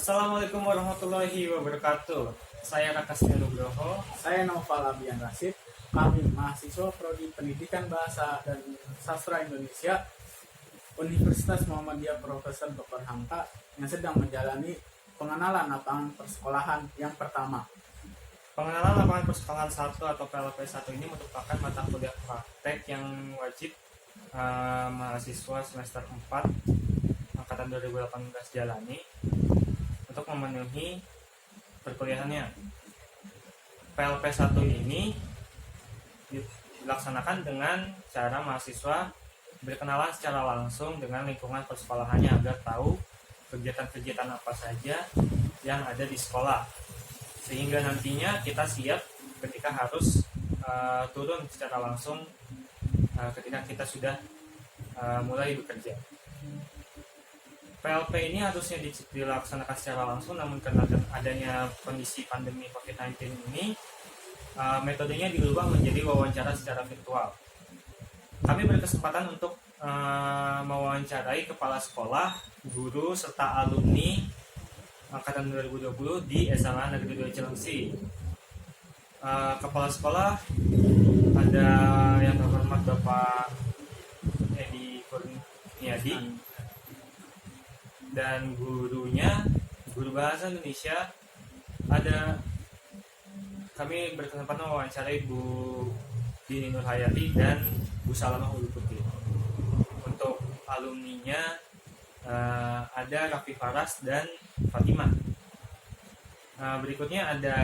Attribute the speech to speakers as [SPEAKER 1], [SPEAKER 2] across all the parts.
[SPEAKER 1] Assalamualaikum warahmatullahi wabarakatuh. Saya Rakasnya Nugroho.
[SPEAKER 2] Saya Noval Abian Rasid. Kami mahasiswa Prodi Pendidikan Bahasa dan Sastra Indonesia Universitas Muhammadiyah Profesor Dr. Hamka yang sedang menjalani pengenalan lapangan persekolahan yang pertama.
[SPEAKER 1] Pengenalan lapangan persekolahan 1 atau PLP 1 ini merupakan mata kuliah praktek yang wajib mahasiswa semester 4 angkatan 2018 jalani untuk memenuhi perkuliahannya. PLP 1 ini dilaksanakan dengan cara mahasiswa berkenalan secara langsung dengan lingkungan persekolahannya agar tahu kegiatan-kegiatan apa saja yang ada di sekolah, sehingga nantinya kita siap ketika harus turun secara langsung ketika kita sudah mulai bekerja. PLP ini harusnya dilaksanakan secara langsung, namun karena adanya kondisi pandemi COVID-19 ini, metodenya dirubah menjadi wawancara secara virtual. Kami berkesempatan untuk mewawancarai kepala sekolah, guru, serta alumni angkatan 2020 di SMA Negeri 2 Cilengsi. Kepala sekolah ada yang terhormat Bapak Edi Kurniadi, dan gurunya guru bahasa Indonesia ada, kami berkesempatan mewawancarai Bu Dini Nurhayati dan Bu Salamah Ulu Putri. Untuk alumninya ada Raffi Faras dan Fatimah. Berikutnya ada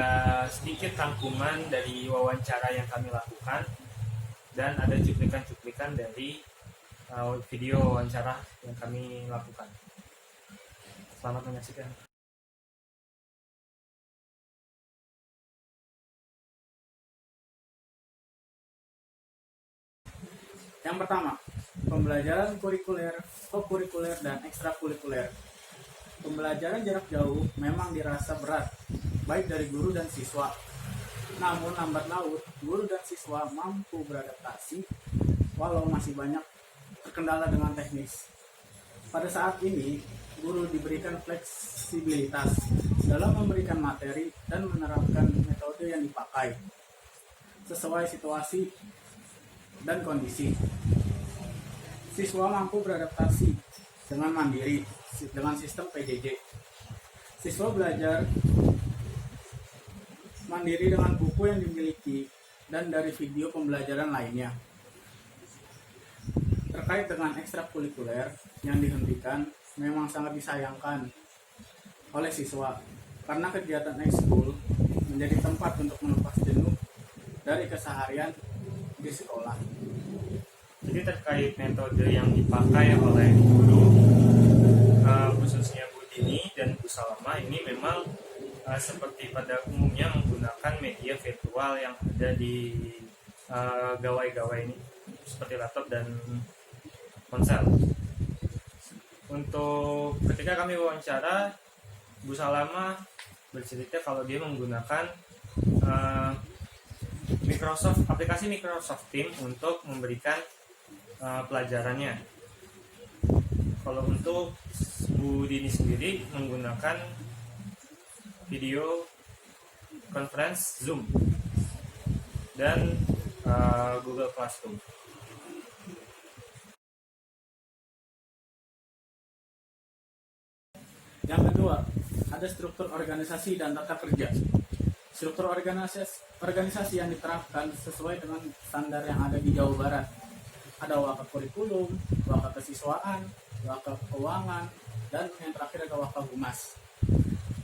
[SPEAKER 1] sedikit rangkuman dari wawancara yang kami lakukan dan ada cuplikan-cuplikan dari video wawancara yang kami lakukan. Selamat menyaksikan.
[SPEAKER 2] Yang pertama, pembelajaran kurikuler, kokurikuler, dan ekstrakurikuler. Pembelajaran jarak jauh memang dirasa berat, baik dari guru dan siswa. Namun lambat laun, guru dan siswa mampu beradaptasi, walau masih banyak terkendala dengan teknis. Pada saat ini, guru diberikan fleksibilitas dalam memberikan materi dan menerapkan metode yang dipakai sesuai situasi dan kondisi. Siswa mampu beradaptasi dengan mandiri dengan sistem PJJ. Siswa belajar mandiri dengan buku yang dimiliki dan dari video pembelajaran lainnya. Terkait dengan ekstrakurikuler yang dihentikan, memang sangat disayangkan oleh siswa karena kegiatan ekskul menjadi tempat untuk melepas jenuh dari keseharian di sekolah.
[SPEAKER 1] Jadi terkait metode yang dipakai oleh guru, khususnya Bu Dini dan Bu Salama, ini memang seperti pada umumnya menggunakan media virtual yang ada di gawai-gawai ini seperti laptop dan ponsel. Untuk ketika kami wawancara, Bu Salama bercerita kalau dia menggunakan aplikasi Microsoft Teams untuk memberikan pelajarannya. Kalau untuk Bu Dini sendiri menggunakan video conference Zoom dan Google Classroom.
[SPEAKER 2] Yang kedua, ada struktur organisasi dan tata kerja. Struktur organisasi yang diterapkan sesuai dengan standar yang ada di Jawa Barat. Ada wakaf kurikulum, wakaf kesiswaan, wakaf keuangan, dan yang terakhir ada wakaf humas.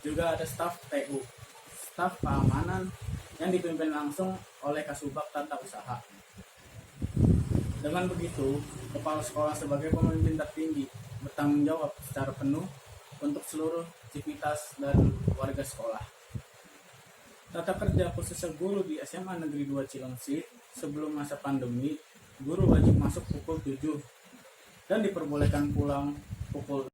[SPEAKER 2] Juga ada staf TU, staf keamanan yang dipimpin langsung oleh Kasubag Tata Usaha. Dengan begitu, kepala sekolah sebagai pemimpin tertinggi bertanggung jawab secara penuh untuk seluruh aktivitas dan warga sekolah. Tata kerja khususnya guru di SMA Negeri 2 Cilengsi sebelum masa pandemi, guru wajib masuk pukul 7 dan diperbolehkan pulang pukul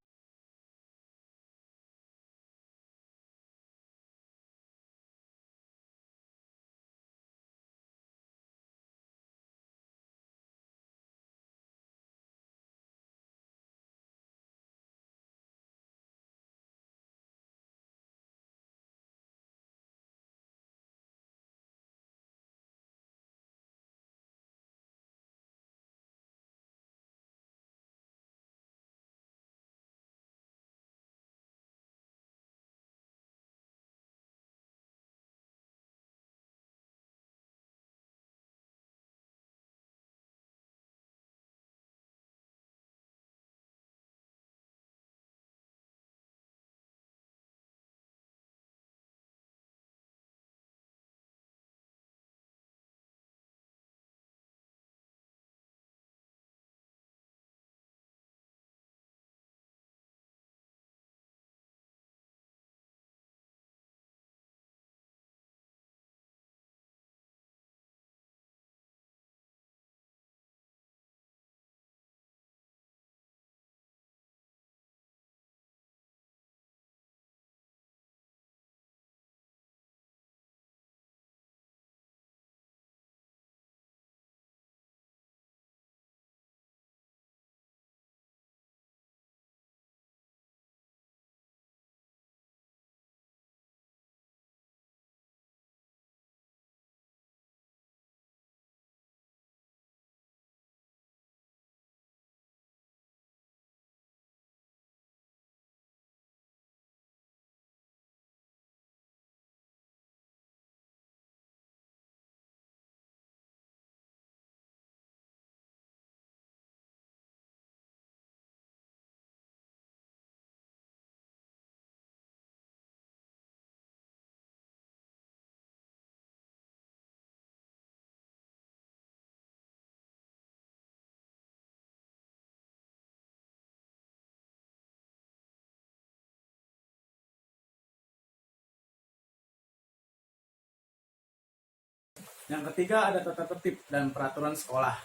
[SPEAKER 2] Yang ketiga ada tata tertib dan peraturan sekolah.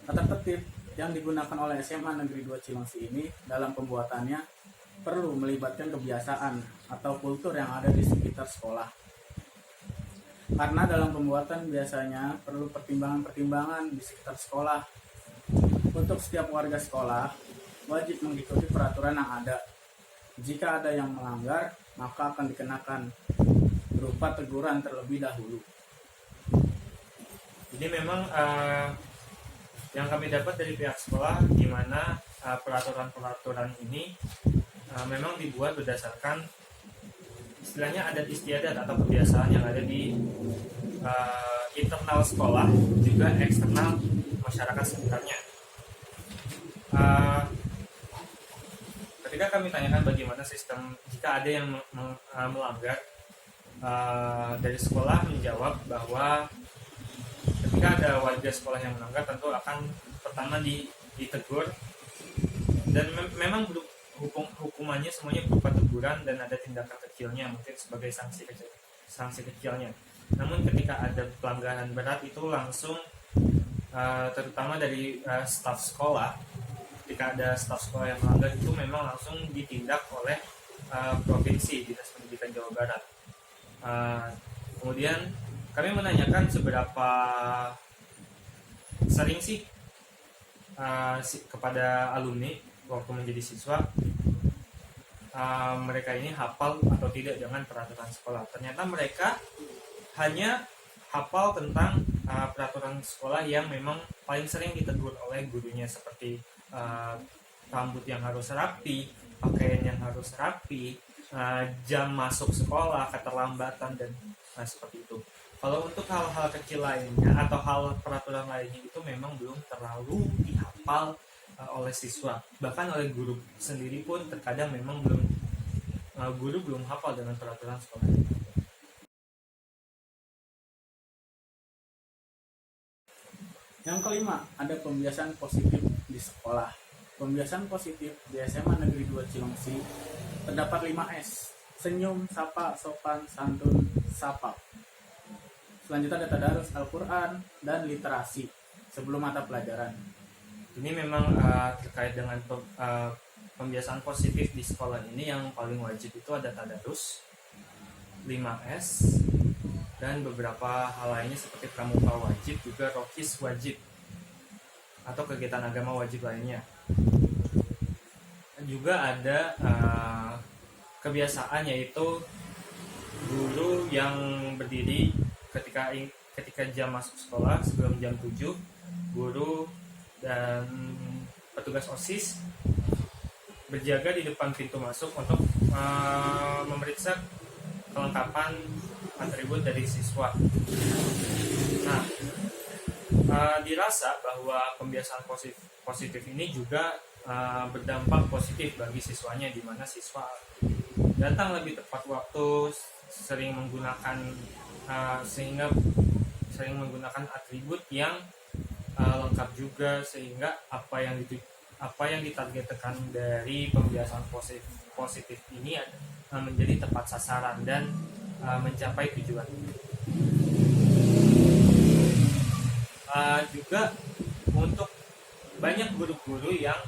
[SPEAKER 2] Tata tertib yang digunakan oleh SMA Negeri 2 Cilengsi ini dalam pembuatannya perlu melibatkan kebiasaan atau kultur yang ada di sekitar sekolah. Karena dalam pembuatan biasanya perlu pertimbangan-pertimbangan di sekitar sekolah. Untuk setiap warga sekolah wajib mengikuti peraturan yang ada. Jika ada yang melanggar, maka akan dikenakan berupa teguran terlebih dahulu.
[SPEAKER 1] Jadi memang yang kami dapat dari pihak sekolah, di mana peraturan-peraturan ini memang dibuat berdasarkan istilahnya adat istiadat atau kebiasaan yang ada di internal sekolah, juga eksternal masyarakat sekitarnya. Ketika kami tanyakan bagaimana sistem jika ada yang melanggar, dari sekolah menjawab bahwa ketika ada warga sekolah yang melanggar tentu akan pertama ditegur, dan memang hukumannya semuanya berupa teguran dan ada tindakan kecilnya mungkin sebagai sanksi kecilnya. Namun ketika ada pelanggaran berat itu langsung terutama dari staf sekolah, ketika ada staf sekolah yang melanggar itu memang langsung ditindak oleh provinsi Dinas Pendidikan Jawa Barat. Kemudian kami menanyakan seberapa sering sih kepada alumni waktu menjadi siswa mereka ini hafal atau tidak dengan peraturan sekolah. Ternyata mereka hanya hafal tentang peraturan sekolah yang memang paling sering ditegur oleh gurunya, seperti rambut yang harus rapi, pakaian yang harus rapi, jam masuk sekolah, keterlambatan, dan seperti itu. Kalau untuk hal-hal kecil lainnya atau hal peraturan lainnya itu memang belum terlalu dihafal oleh siswa, bahkan oleh guru sendiri pun terkadang memang guru belum hafal dengan peraturan sekolah.
[SPEAKER 2] Yang kelima, ada pembiasaan positif di sekolah. Pembiasaan positif di SMA Negeri 2 Cilengsi terdapat 5S: senyum, sapa, sopan, santun, sapa. Selanjutnya ada tadarus Al-Quran dan literasi sebelum mata pelajaran.
[SPEAKER 1] Ini memang terkait dengan pembiasaan positif di sekolah ini, yang paling wajib itu ada tadarus, 5S, dan beberapa hal lainnya seperti pramuka wajib, juga rokis wajib atau kegiatan agama wajib lainnya. Juga ada kebiasaan, yaitu guru yang berdiri ketika jam masuk sekolah sebelum jam 7, guru dan petugas OSIS berjaga di depan pintu masuk untuk memeriksa kelengkapan atribut dari siswa. Nah, dirasa bahwa pembiasaan positif ini juga berdampak positif bagi siswanya, di mana siswa datang lebih tepat waktu, sering menggunakan atribut yang lengkap juga, sehingga apa yang ditargetkan dari pembiasaan positif ini menjadi tepat sasaran dan mencapai tujuan. Juga untuk banyak guru-guru yang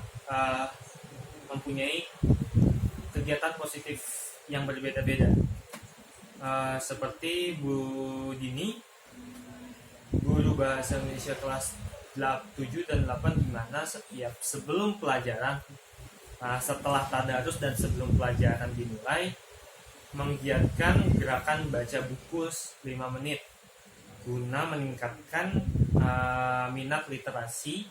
[SPEAKER 1] mempunyai kegiatan positif yang berbeda-beda, seperti Bu Dini, guru bahasa Indonesia kelas 7 dan 8, di mana sebelum pelajaran, setelah tadarus dan sebelum pelajaran dimulai, menggiatkan gerakan baca buku 5 menit guna meningkatkan minat literasi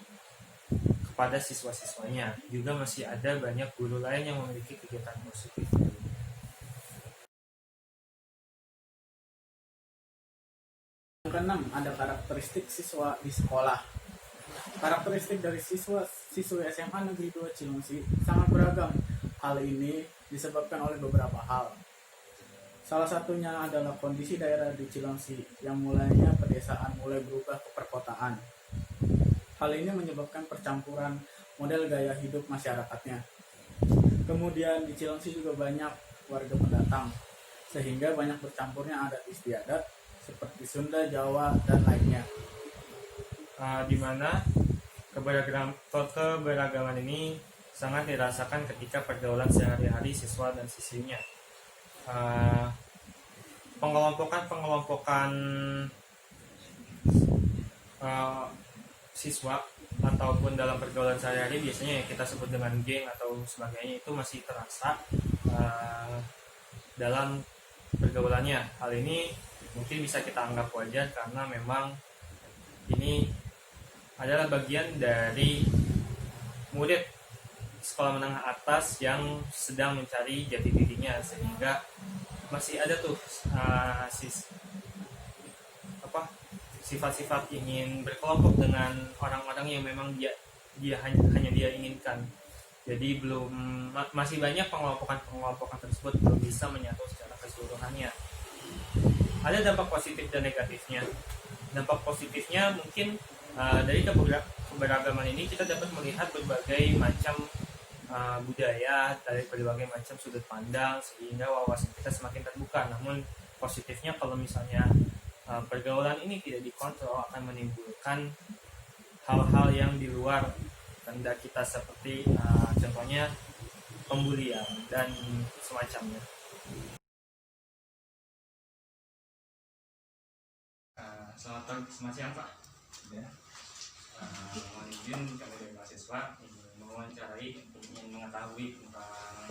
[SPEAKER 1] kepada siswa-siswanya. Juga masih ada banyak guru lain yang memiliki kegiatan positif.
[SPEAKER 2] Yang keenam, ada karakteristik siswa di sekolah. Karakteristik dari siswa SMA Negeri 2 Cilengsi sangat beragam. Hal ini disebabkan oleh beberapa hal. Salah satunya adalah kondisi daerah di Cilengsi yang mulainya pedesaan mulai berubah ke perkotaan. Hal ini menyebabkan percampuran model gaya hidup masyarakatnya. Kemudian di Cilengsi juga banyak warga pendatang, sehingga banyak bercampurnya adat istiadat seperti Sunda, Jawa, dan lainnya.
[SPEAKER 1] Di mana keberagaman ini sangat dirasakan ketika pergaulan sehari-hari siswa dan siswinya. Pengelompokan siswa ataupun dalam pergaulan sehari-hari biasanya yang kita sebut dengan geng atau sebagainya itu masih terasa dalam pergaulannya. Hal ini mungkin bisa kita anggap wajar karena memang ini adalah bagian dari murid sekolah menengah atas yang sedang mencari jati dirinya, sehingga masih ada tuh sifat-sifat ingin berkelompok dengan orang-orang yang memang hanya dia inginkan. Jadi masih banyak pengelompokan tersebut belum bisa menyatu secara keseluruhannya. Ada dampak positif dan negatifnya. Dampak positifnya mungkin dari keberagaman ini kita dapat melihat berbagai macam budaya dari berbagai macam sudut pandang, sehingga wawasan kita semakin terbuka. Namun positifnya kalau misalnya pergaulan ini tidak dikontrol akan menimbulkan hal-hal yang di luar kehendak kita, seperti contohnya pembulian dan semacamnya. Selamat siang Pak. Ya. Mohon izin kami dari mahasiswa ingin mewawancarai, ingin mengetahui tentang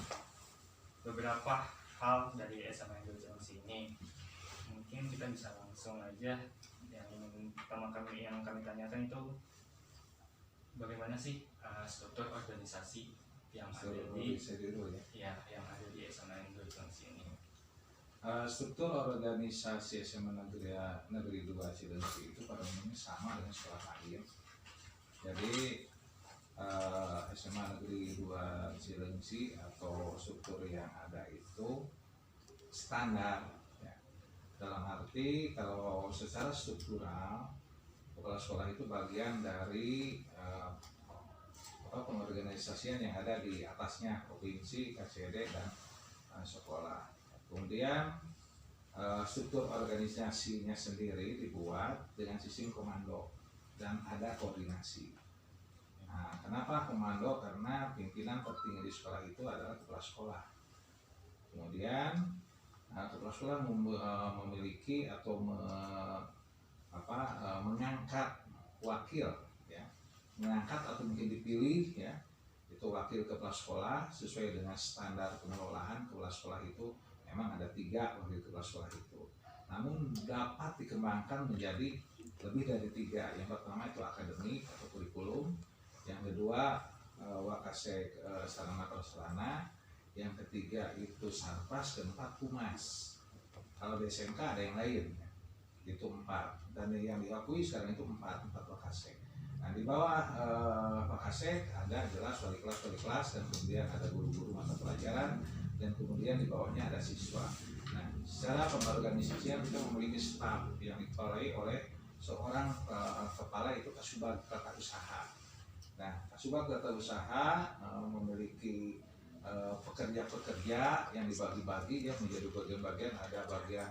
[SPEAKER 1] beberapa hal dari SMA Indojongsi ini. Mungkin kita bisa langsung aja yang kami tanyakan itu bagaimana sih struktur organisasi yang ada yang ada di SMA Indojongsi ini.
[SPEAKER 3] Struktur organisasi SMA Negeri 2 Cilengsi itu pada umumnya sama dengan sekolah lain. Jadi SMA Negeri 2 Cilengsi atau struktur yang ada itu standar. Dalam arti kalau secara struktural kepala sekolah itu bagian dari pengorganisasian yang ada di atasnya, provinsi, KCD, dan sekolah. Kemudian struktur organisasinya sendiri dibuat dengan sistem komando dan ada koordinasi. Nah, kenapa komando? Karena pimpinan tertinggi di sekolah itu adalah kepala sekolah. Kemudian kepala sekolah memiliki atau mengangkat wakil, ya, mengangkat atau mungkin dipilih, ya, itu wakil kepala sekolah sesuai dengan standar pengelolaan. Kepala sekolah itu memang ada 3 wakil kepala sekolah itu, namun dapat dikembangkan menjadi lebih dari 3. Yang pertama itu akademik atau kurikulum, yang kedua wakasek sarana prasarana, yang ketiga itu sarpas, keempat humas. Kalau di SMK ada yang lain, itu 4, dan yang diakui sekarang itu 4 wakasek. Nah, di bawah wakasek ada jelas wali kelas, dan kemudian ada guru-guru mata pelajaran, dan kemudian di bawahnya ada siswa. Nah, secara pengorganisasian kita memiliki staf yang dikepalai oleh seorang kepala, itu kasubag tata usaha. Nah, kasubag tata usaha memiliki pekerja-pekerja yang dibagi-bagi ya menjadi bagian-bagian. Ada bagian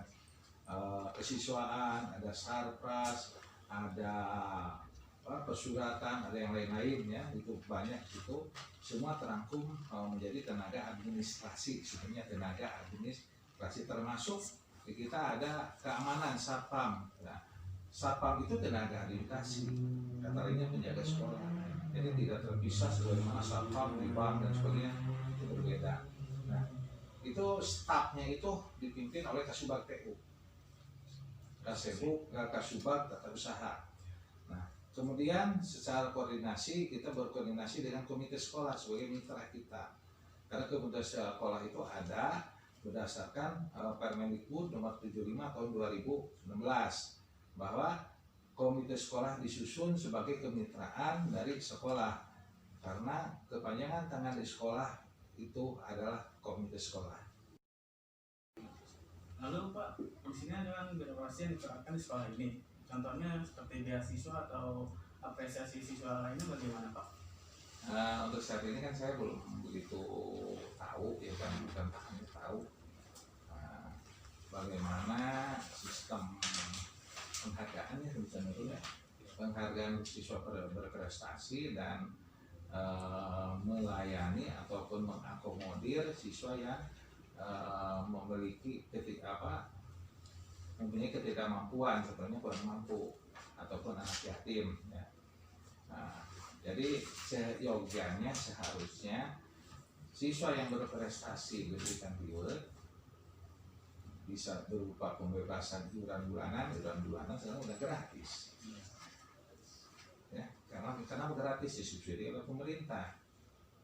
[SPEAKER 3] kesiswaan, ada sarpras, ada persuratan, ada yang lain-lain, ya, itu banyak. Itu semua terangkum menjadi tenaga administrasi. Sebenarnya tenaga administrasi termasuk di kita ada keamanan satpam. Nah, satpam itu tenaga administrasi, kata lainnya penjaga sekolah. Jadi tidak terpisah sebagaimana satpam di bank dan sebagainya, itu berbeda. Nah, itu stafnya itu dipimpin oleh Kasubag TU, Kasubag Tata Usaha. Nah, kemudian secara koordinasi kita berkoordinasi dengan komite sekolah sebagai mitra kita, karena komite sekolah itu ada berdasarkan Permendikbud nomor 75 tahun 2016 bahwa komite sekolah disusun sebagai kemitraan dari sekolah, karena kepanjangan tangan di sekolah itu adalah komite sekolah.
[SPEAKER 2] Lalu Pak, di sini ada birokrasi yang diterapkan di sekolah ini. Contohnya seperti beasiswa atau apresiasi siswa lainnya bagaimana Pak?
[SPEAKER 3] Untuk saat ini kan saya belum begitu tahu, ya kan, bukan tahu bagaimana sistem penghargaannya sebetulnya, penghargaan siswa berprestasi dan melayani ataupun mengakomodir siswa yang memiliki mempunyai ketidakmampuan, sebenarnya kurang mampu ataupun anak yatim ya. Nah, jadi seyogyanya seharusnya siswa yang berprestasi diberikan reward, bisa berupa pembebasan iuran bulanan sekarang udah gratis ya, karena gratis disubsidi oleh pemerintah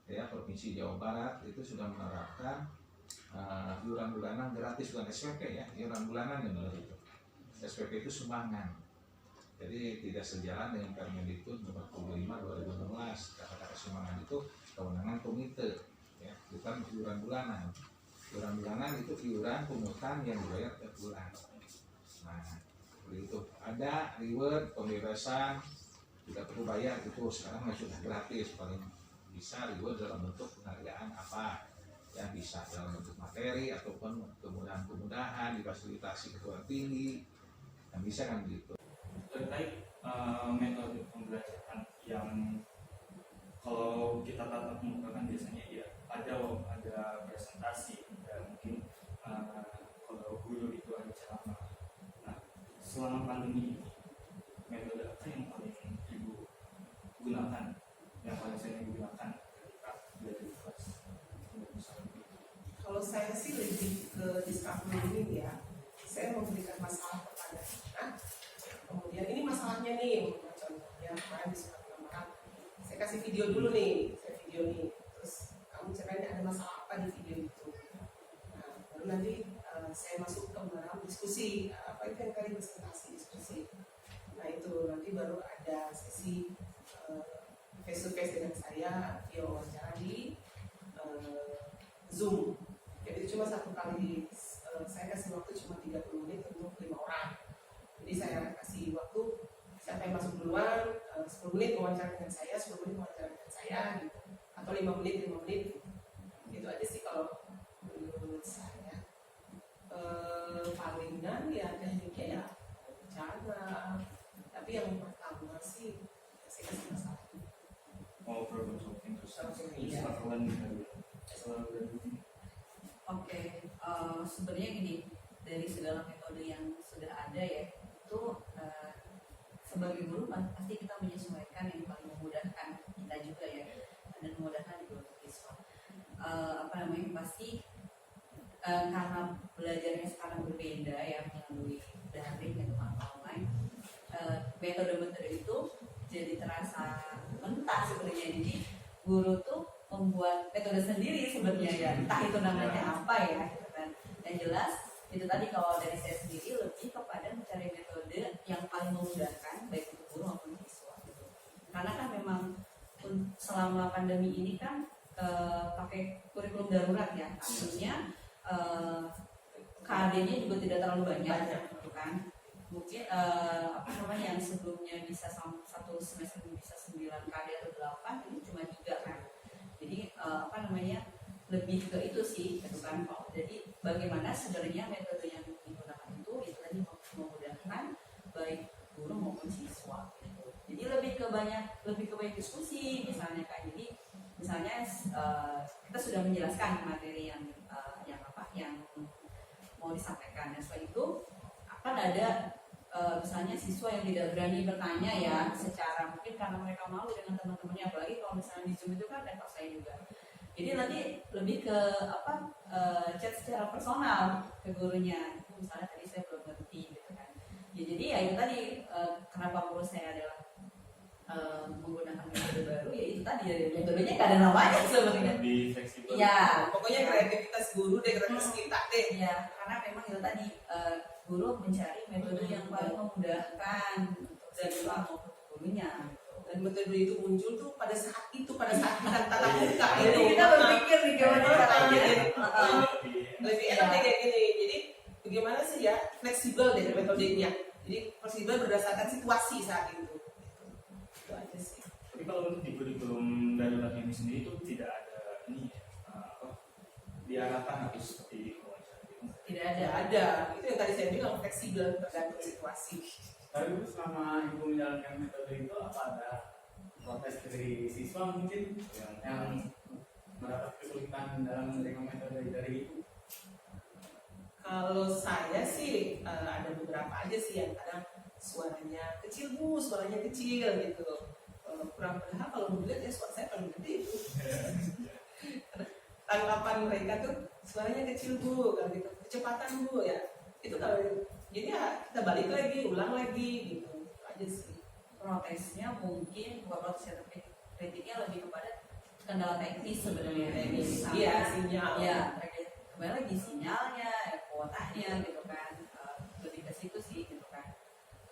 [SPEAKER 3] ya. Provinsi Jawa Barat itu sudah menerapkan iuran bulanan gratis, bukan SPP ya, iuran bulanan yang benar itu. SPP itu sumbangan, jadi tidak sejalan dengan Permendikbud nomor 45 2016. Kata-kata sumbangan itu kewenangan komite ya, bukan iuran bulanan. Iuran bulanan itu iuran pungutan yang dibayar tiap bulan. Nah, begitu ada reward, pembebasan, tidak perlu bayar, itu sekarang sudah gratis. Paling bisa reward dalam bentuk penghargaan apa yang bisa dalam bentuk materi ataupun kemudahan-kemudahan difasilitasi ketua tinggi, yang bisa kan gitu.
[SPEAKER 1] Terkait metode pembelajaran yang kalau kita tatap muka kan biasanya ya ada presentasi, dan mungkin kalau guru itu ada ceramah. Nah, selama pandemi ini metode apa yang paling ibu gunakan, yang paling sering digunakan ketika belajar di kelas?
[SPEAKER 4] Kalau saya sih lebih ke discovery ya, saya memberikan masalah kepada kita. Kemudian ini masalahnya nih, contohnya kemarin di surat lamaran, saya kasih video dulu nih, saya video nih, terus kamu ceritain ada masalah apa di video itu. Nah, baru nanti saya masuk ke dalam diskusi, apa itu yang tadi presentasi diskusi. Nah itu nanti baru ada sesi face to face dengan saya, via wawancara di Zoom. Jadi cuma satu kali, saya kasih waktu cuma 30 menit untuk 5 orang. Jadi saya kasih waktu siapa yang masuk duluan, 10 menit wawancara dengan saya, 10 menit wawancara dengan saya gitu. Atau 5 menit gitu. Itu aja sih kalau menurut saya. Palingan ya tekniknya ya bicara. Tapi yang pertama sih saya kasih masalah.
[SPEAKER 1] Mau problem solving terus
[SPEAKER 4] Iya.
[SPEAKER 5] Oke, sebenarnya gini, dari segala metode yang sudah ada ya, itu sebagai guru pasti kita menyesuaikan yang paling memudahkan kita juga ya, dan memudahkan juga untuk siswa. Pasti karena belajarnya sekarang berbeda ya, melalui daring atau online, metode-metode itu jadi terasa mentah sebenarnya. Jadi guru tuh membuat metode sendiri sebenarnya ya, entah itu namanya apa ya gitu kan. Yang jelas itu tadi, kalau dari saya sendiri lebih kepada mencari metode yang paling memudahkan baik untuk guru maupun siswa gitu. Karena kan memang selama pandemi ini kan pakai kurikulum darurat ya, artinya KD-nya juga tidak terlalu banyak gitu kan. Mungkin yang sebelumnya bisa satu semester bisa 9 KD atau 8, ini cuma 3 kan. Jadi lebih ke itu sih gitu kan. Jadi bagaimana sebenarnya metode yang digunakan itu tadi memudahkan baik guru maupun siswa gitu. Jadi lebih ke banyak diskusi misalnya kan. Jadi misalnya kita sudah menjelaskan materi yang mau disampaikan, dan setelah itu akan ada misalnya siswa yang tidak berani bertanya ya, secara mungkin karena mereka malu dengan teman-temannya, apalagi kalau misalnya di Zoom itu kan level saya juga. Jadi nanti lebih ke chat secara personal ke gurunya. Itu misalnya tadi saya belum ngerti gitu kan. Ya, jadi ya itu tadi kenapa menurut saya adalah menggunakan metode baru, ya itu tadi ya, metodenya nggak ada namanya sebenarnya.
[SPEAKER 1] Lebih fleksibel.
[SPEAKER 5] Ya,
[SPEAKER 4] Pokoknya kreativitas guru deh, kreativitas kita deh.
[SPEAKER 5] ya karena memang itu tadi guru mencari metode yang paling memudahkan untuk siswa maupun gurunya.
[SPEAKER 4] Dan metode itu muncul tuh pada saat kita tatap muka.
[SPEAKER 5] Jadi kita berpikir nih gimana caranya.
[SPEAKER 4] Lebih enak deh kayak gini. Jadi bagaimana sih ya fleksibel deh metodenya. Jadi fleksibel berdasarkan situasi saat itu. Itu aja sih.
[SPEAKER 1] Tapi kalau untuk di kurikulum darurat ini sendiri itu tidak ada diarahkan harus seperti wawancara gitu.
[SPEAKER 5] Tidak
[SPEAKER 4] Ada. Itu yang tadi saya bilang fleksibel tergantung situasi.
[SPEAKER 2] Tapi Bu, selama Ibu menjalankan metode itu apa ada protes dari siswa mungkin yang mendapat kesulitan dalam menerima metode dari Ibu?
[SPEAKER 4] Kalau saya sih ada beberapa aja sih yang kadang suaranya kecil Bu, suaranya kecil gitu. Kurang padahal kalau dilihat ya suara saya paling gede itu. Tanggapan mereka tuh suaranya kecil Bu, kalau gitu kecepatan Bu ya. Itu kalau jadi ya kita balik lagi, ulang lagi gitu. Itu aja sih.
[SPEAKER 5] Protesnya mungkin bukan protes ya, tapi kritiknya lebih kepada kendala teknis sebenarnya.
[SPEAKER 4] Iya, sinyal.
[SPEAKER 5] Ya, kembali lagi sinyalnya, kuotanya gitu kan. Lebih ke situ sih gitu kan.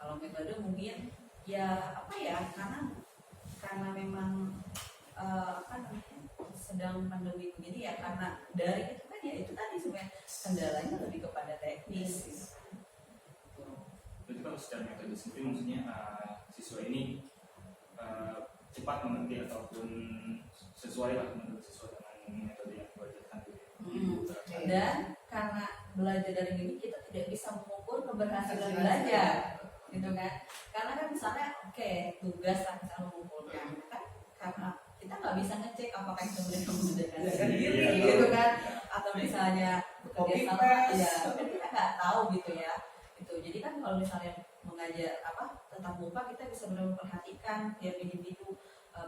[SPEAKER 5] Kalau metode mungkin ya apa ya, karena memang apa namanya, sedang pandemi begini ya, karena dari itu kan ya itu tadi sebenarnya kendalanya lebih kepada teknis.
[SPEAKER 1] Jadi kalau secara metode sendiri maksudnya siswa ini cepat mengerti ataupun sesuai lah menurut siswa dengan metode yang diajarkan gitu.
[SPEAKER 5] Dan karena belajar dari ini kita tidak bisa mengukur keberhasilan belajar gitu kan, karena kan misalnya tugas lah kita mengukurkan kan, karena kita nggak bisa ngecek apakah itu mereka mengerjakan sendiri gitu kan, atau misalnya bekerja sama ya kita nggak tahu gitu ya. Jadi kan kalau misalnya mengajar tatap muka, kita bisa benar-benar memperhatikan tiap individu,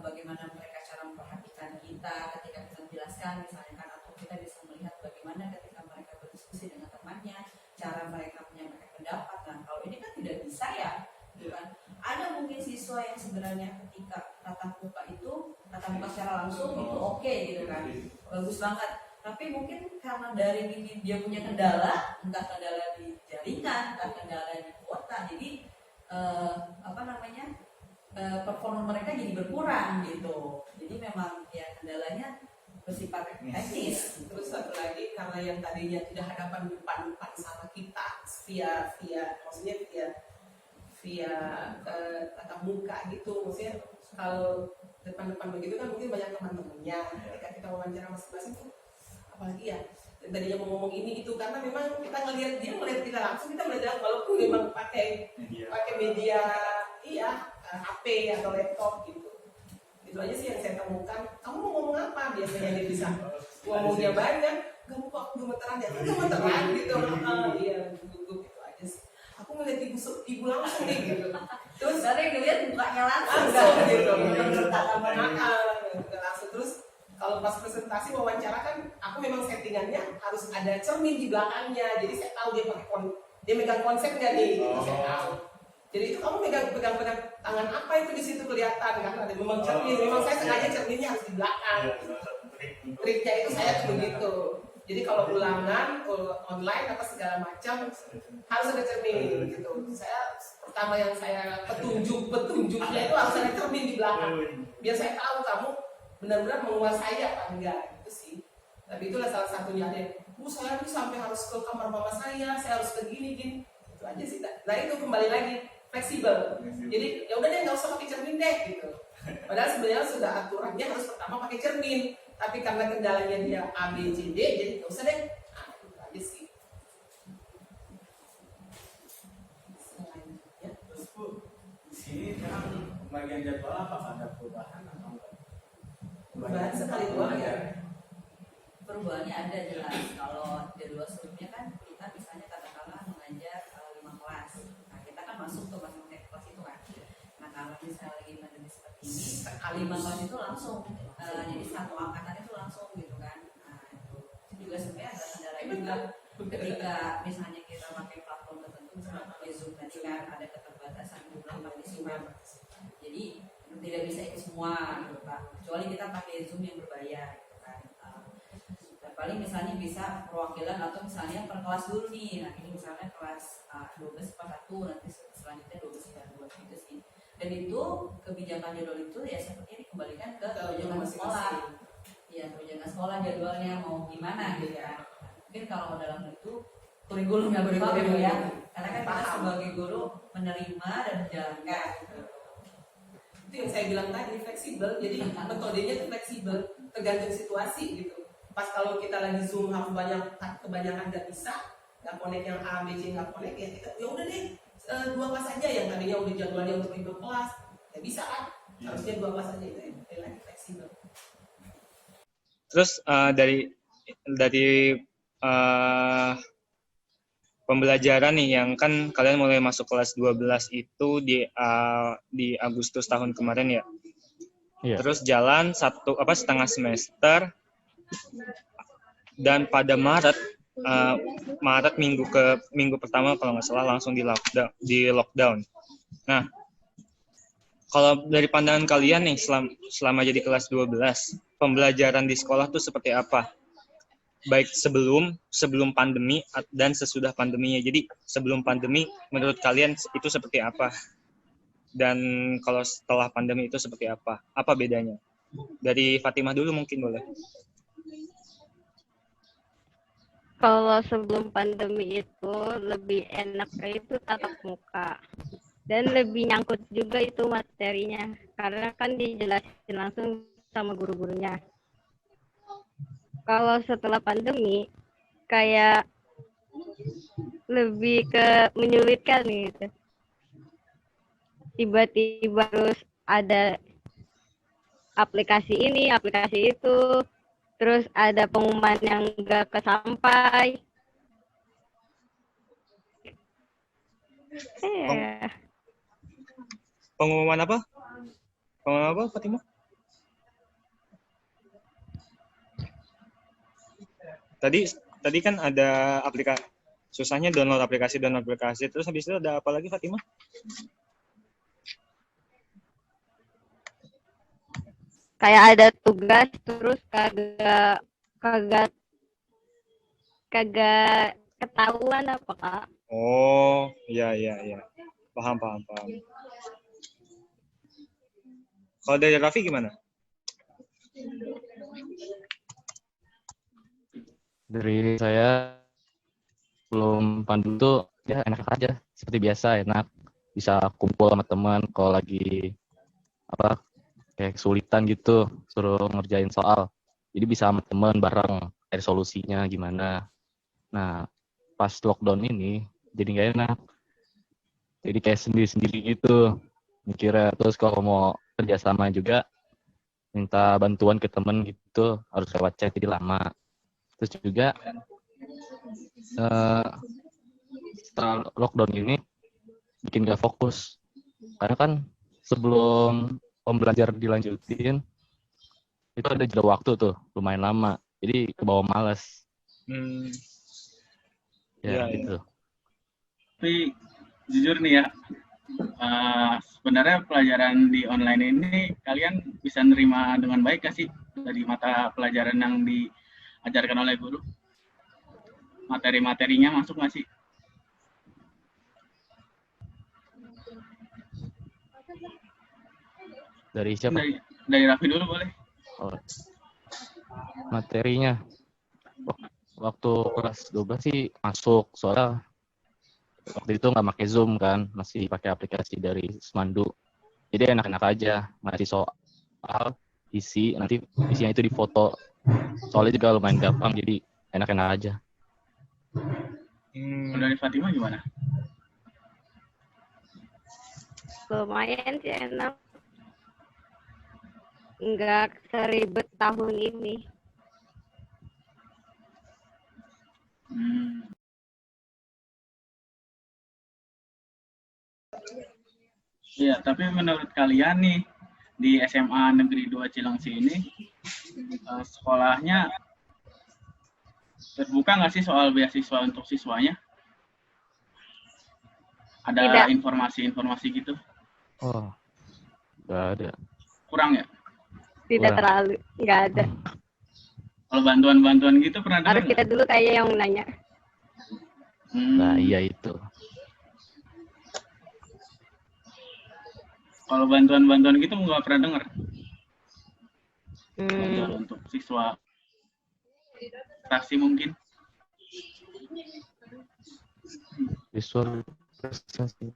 [SPEAKER 5] bagaimana mereka cara memperhatikan kita ketika kita menjelaskan misalnya kan, atau kita bisa melihat bagaimana ketika mereka berdiskusi dengan temannya, cara mereka menyampaikan pendapat. Nah kalau ini kan tidak bisa ya, gitu kan. Ada mungkin siswa yang sebenarnya ketika tatap muka secara langsung itu oke gitu kan, bagus banget. Tapi mungkin karena dari ini dia punya kendala, entah kendala di jaringan, entah kendala di kuota, jadi performa mereka jadi berkurang gitu. Jadi memang ya kendalanya bersifat teknis.
[SPEAKER 4] Terus satu lagi, karena yang tadinya tidak hadapan depan sama kita via tatap muka gitu, maksudnya kalau depan begitu kan mungkin banyak teman-temannya. Ketika kita wawancara masing-masing tuh apalagi ya, tadinya mau ngomong ini itu, karena memang kita ngelihat kita langsung, kita belajar walaupun memang pakai media HP atau laptop gitu. Itu aja sih yang saya temukan. Kamu mau ngomong apa? Biasanya dia bisa ngomongnya banyak, gak mau aku gemeteran ya, gemeteran gitu. Iya, gugup gitu aja sih. Aku ngeliat ibu langsung nih gitu. Terus
[SPEAKER 5] dari ngeliat mukanya langsung
[SPEAKER 4] gitu. Langsung. Terus kalau pas presentasi wawancara kan, aku memang settingannya harus ada cermin di belakangnya. Jadi saya tahu dia megang konsep nggak nih, gitu. Saya tahu. Jadi itu kamu pegang tangan apa itu di situ kelihatan kan, ada memang cermin. Memang saya sengaja cerminnya harus di belakang. Triknya itu saya tuh begitu. Jadi kalau ulangan online apa segala macam harus ada cermin gitu. Saya pertama yang saya petunjuknya itu harus ada cermin di belakang. Biar saya tahu kamu benar-benar menguasai apa enggak gitu sih. Tapi itulah salah satunya deh. Saya tuh sampai harus ke kamar mama saya harus ke gini. Itu aja sih. Nah itu kembali lagi fleksibel. Jadi ya udah deh nggak usah pakai cermin deh gitu. Padahal sebenarnya sudah aturannya harus pertama pakai cermin. Tapi karena kendalanya dia A, B, C, D, jadi nggak usah deh. Nah itu aja sih. Selanjutnya.
[SPEAKER 2] Terus Bu, di sini sekarang bagian jadwal apa, ada perubahan atau enggak?
[SPEAKER 4] Perubahan sekali doang ya.
[SPEAKER 5] Perubahannya ada jelas. Kalau jadwal sebelumnya kan kita misalnya katakanlah mengajar 5 kelas. Nah kita kan masuk ke masing-masing kelas itu kan. Nah kalau misalnya lagi pandemi seperti ini, 5 kelas itu langsung, jadi satu angkatan itu langsung gitu kan. Nah itu juga sebenarnya ada kendala juga ketika misalnya kita pakai platform tertentu, misalnya pakai Zoom tadi kan ada keterbatasan jumlah partisipan. Jadi tidak bisa ikut semua gitu kan. Kecuali kita pakai Zoom yang berbayar gitu kan. Paling misalnya bisa perwakilan atau misalnya per kelas dulu nih. Nah ini misalnya kelas 12/1, nanti selanjutnya 12/2 gitu sih. Dan itu kebijakan jadwal itu ya sepertinya dikembalikan ke kebijakan sekolah. Ya kebijakan sekolah jadwalnya mau gimana gitu ya. Mungkin kalau dalam itu kurikulum yang berbeda ya. Karena kan kita sebagai guru menerima dan menjalankan.
[SPEAKER 4] Itu yang saya bilang tadi fleksibel. Jadi metodenya itu fleksibel, tergantung situasi gitu. Pas kalau kita lagi Zoom harus kebanyakan nggak bisa, nggak connect yang A, B, C nggak connect ya kita ya udah deh 2 kelas aja yang tadinya udah jadwalnya untuk ikut kelas, ya bisa kan? Harusnya 2 kelas aja itu ya, lagi fleksibel.
[SPEAKER 1] Terus dari eh, pembelajaran nih yang kan kalian mulai masuk kelas 12 itu di Agustus tahun kemarin ya.
[SPEAKER 6] Iya.
[SPEAKER 1] Terus jalan setengah semester dan pada Maret minggu pertama kalau nggak salah langsung di lockdown. Nah, kalau dari pandangan kalian nih selama jadi kelas 12, pembelajaran di sekolah tuh seperti apa? Baik sebelum pandemi dan sesudah pandeminya. Jadi sebelum pandemi menurut kalian itu seperti apa? Dan kalau setelah pandemi itu seperti apa? Apa bedanya? Dari Fatimah dulu mungkin boleh.
[SPEAKER 7] Kalau sebelum pandemi itu lebih enak itu tatap muka. Dan lebih nyangkut juga itu materinya. Karena kan dijelasin langsung sama guru-gurunya. Kalau setelah pandemi, kayak lebih ke menyulitkan gitu. Tiba-tiba harus ada aplikasi ini, aplikasi itu, terus ada pengumuman yang nggak kesampai.
[SPEAKER 1] Pengumuman apa? Pengumuman apa, Fatimah? Tadi kan ada aplikasi, susahnya download aplikasi, terus habis itu ada apa lagi, Fatimah?
[SPEAKER 7] Kayak ada tugas, terus kagak ketahuan apa, Kak?
[SPEAKER 1] Oh, iya. Paham. Kalau dari Raffi gimana?
[SPEAKER 6] Dari saya belum pandemi tuh ya enak aja, seperti biasa, enak, bisa kumpul sama teman kalau lagi kayak kesulitan gitu, suruh ngerjain soal, jadi bisa sama teman bareng cari solusinya gimana. Nah, pas lockdown ini jadi nggak enak, jadi kayak sendiri-sendiri gitu mikirnya. Terus kalau mau kerjasama juga minta bantuan ke temen gitu, harus lewat chat, jadi lama. Terus juga setelah lockdown ini bikin gak fokus, karena kan sebelum pembelajaran dilanjutin itu ada jeda waktu tuh lumayan lama, jadi kebawa malas.
[SPEAKER 1] Iya.
[SPEAKER 6] Gitu.
[SPEAKER 2] Tapi jujur nih ya, sebenarnya pelajaran di online ini kalian bisa nerima dengan baik gak sih dari mata pelajaran yang diajarkan oleh guru? Materi-materinya masuk gak sih?
[SPEAKER 6] Dari siapa?
[SPEAKER 2] Dari Raffi dulu boleh.
[SPEAKER 6] Oh, materinya waktu kelas 12 sih masuk, soalnya waktu itu nggak pakai Zoom kan, masih pakai aplikasi dari Semandu. Jadi enak-enak aja ngasih soal, isi, nanti isinya itu difoto. Soalnya juga lumayan gampang, jadi enak-enak aja.
[SPEAKER 2] Dari Fatimah gimana?
[SPEAKER 7] Lumayan sih enak. Nggak seribet tahun ini.
[SPEAKER 2] Iya, tapi menurut kalian nih di SMA Negeri 2 Cilengsi ini sekolahnya terbuka nggak sih soal beasiswa untuk siswanya? Ada
[SPEAKER 7] Tidak.
[SPEAKER 2] informasi-informasi gitu?
[SPEAKER 6] Oh, nggak ada.
[SPEAKER 2] Kurang ya?
[SPEAKER 7] Tidak
[SPEAKER 6] Kurang.
[SPEAKER 7] terlalu, nggak ada.
[SPEAKER 2] Kalau bantuan-bantuan gitu pernah dengar
[SPEAKER 7] Harus kita dulu kayak yang nanya.
[SPEAKER 6] Nah, iya itu.
[SPEAKER 2] Kalau bantuan-bantuan gitu nggak pernah dengar. Bantuan untuk siswa prestasi mungkin.
[SPEAKER 6] Visual prestasi.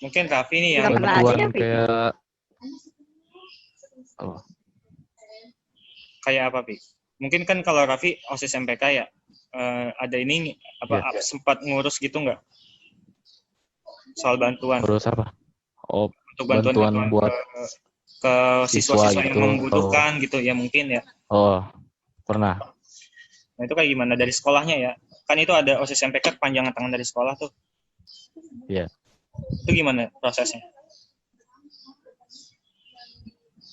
[SPEAKER 1] Mungkin Raffi nih yang
[SPEAKER 7] Nggak pernah ada ya,
[SPEAKER 6] Bantuan
[SPEAKER 7] Vi?
[SPEAKER 6] kayak
[SPEAKER 1] kayak apa, Pi? Mungkin kan kalau Raffi OSIS MPK ya, ada ini
[SPEAKER 6] Iya.
[SPEAKER 1] sempat ngurus gitu nggak? soal bantuan
[SPEAKER 6] Terus apa? Oh,
[SPEAKER 1] untuk bantuan
[SPEAKER 6] bantuan buat
[SPEAKER 1] ke
[SPEAKER 6] siswa
[SPEAKER 1] siswa-siswa
[SPEAKER 6] gitu.
[SPEAKER 1] yang membutuhkan gitu ya mungkin ya.
[SPEAKER 6] Oh, pernah.
[SPEAKER 1] Nah itu kayak gimana dari sekolahnya ya? Kan itu ada OSIS MPK kepanjangan tangan dari sekolah tuh.
[SPEAKER 6] Iya.
[SPEAKER 1] Itu gimana prosesnya?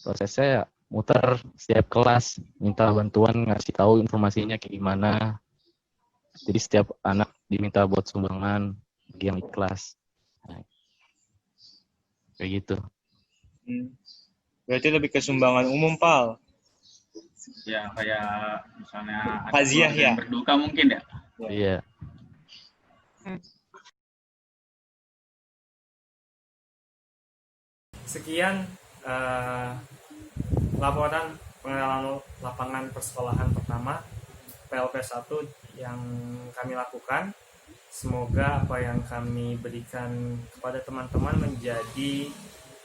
[SPEAKER 6] Prosesnya ya muter setiap kelas, minta bantuan, ngasih tahu informasinya kayak gimana. Jadi setiap anak diminta buat sumbangan bagi yang ikhlas. Nah, kayak gitu.
[SPEAKER 1] Berarti lebih ke sumbangan umum, Pal.
[SPEAKER 2] Ya kayak misalnya ada
[SPEAKER 1] Takziah
[SPEAKER 2] keluarga yang
[SPEAKER 1] ya?
[SPEAKER 2] berduka mungkin ya.
[SPEAKER 6] Iya.
[SPEAKER 1] Sekian laporan pengalaman lapangan persekolahan pertama PLP 1 yang kami lakukan. Semoga apa yang kami berikan kepada teman-teman menjadi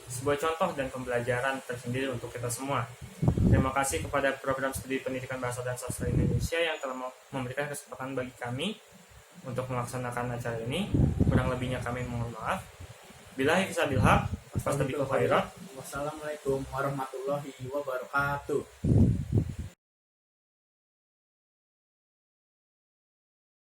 [SPEAKER 1] sebuah contoh dan pembelajaran tersendiri untuk kita semua. Terima kasih kepada Program Studi Pendidikan Bahasa dan Sastra Indonesia yang telah memberikan kesempatan bagi kami untuk melaksanakan acara ini. Kurang lebihnya kami mohon maaf. Billahi fisabilil haq. Wassalamualaikum
[SPEAKER 2] Wassalamualaikum warahmatullahi wabarakatuh.